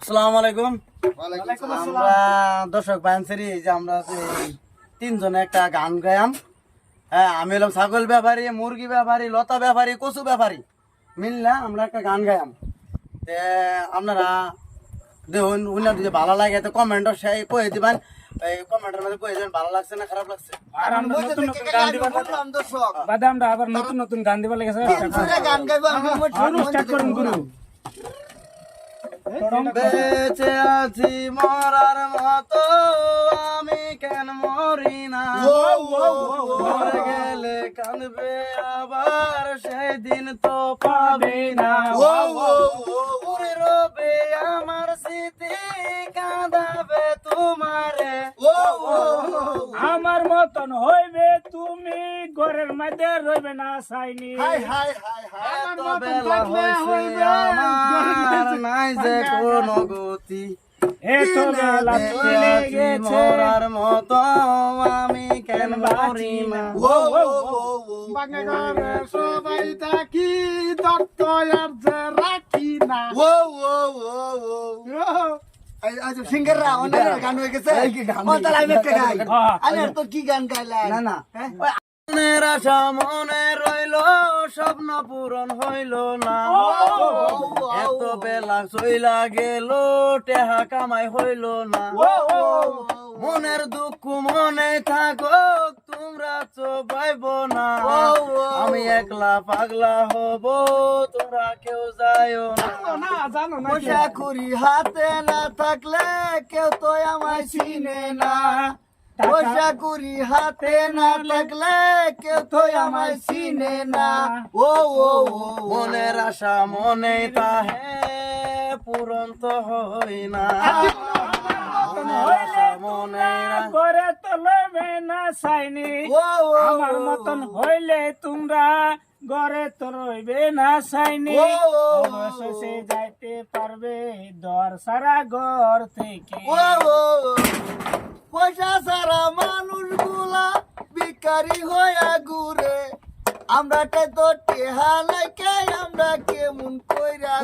আসসালামু আলাইকুম। ওয়ালাইকুম আমরা দর্শক বায়ানসেরি এই যে আমরা তিনজনে একটা গান গায়াম। হ্যাঁ, আমি হলাম ছাগল ব্যাপারী, মুরগি ব্যাপারী, লতা ব্যাপারী, কচু ব্যাপারী মিললা আমরা একটা গান গায়াম। তে আপনারা দেখুন উনার যদি ভালো লাগে তো কমেন্ট সেই কয়ে দিবেন, এই কমেন্টের মধ্যে কয়ে দিবেন ভালো লাগছে না খারাপ লাগছে। আর আমরা নতুন নতুন গান দিবার বাদে আমরা আবার নতুন নতুন গান দিবার লেগেছে গান গাইবো আমি স্টার্ট করুন গুরু। বেঁচে আছি মরার মতো আমি কেন মরি না, মরে গেলে কাঁদবে আবার সেই দিন তো পাবি না। পুরে রবে আমার স্মৃতি কাঁদাবে তোমারে, আমার মতন হইবে তুমি ঘরের মধ্যে রইবে না সাইনি। এত বেলা হয়েছে আমার নাই যে কোনো গতি, এত বেলা চলে গেছে মরার মতো আমি কেন মরি না। সবাই থাকি দত্ত আর যে রাখি না সিঙ্গাররা অনেক গান হয়ে গেছে তো কি গান গাইলেন না না মনের আশা মনে রইল স্বপ্ন পূরণ হইল না, এত বেলা চইলা গেল টেহা কামাই হইল না। মনের দুঃখ মনে থাকো তোমরা চোবাইব না, আমি একলা পাগলা হব তোমরা কেউ যাইও না। পয়সা করি হাতে না থাকলে কেউ তো আমায় চিনে না, পয়সা করি হাতে না থাকলে কেউ তো আমায় চিনে না। মনের আশা মনে তাহে পূরণ তো হই না, মনে ঘরে তো লইবে না সাইনি। আমার মতন হইলে তোমরা ঘরে তো রইবে না সাইনি। অবশেষে যাইতে পারবে দর সারা ঘর থেকে। পয়সা সারা মানুষ গুলা ভিখারি হয়ে ঘুরে, আমরা তো টেহা লাইকে আমরা কেমন কইরা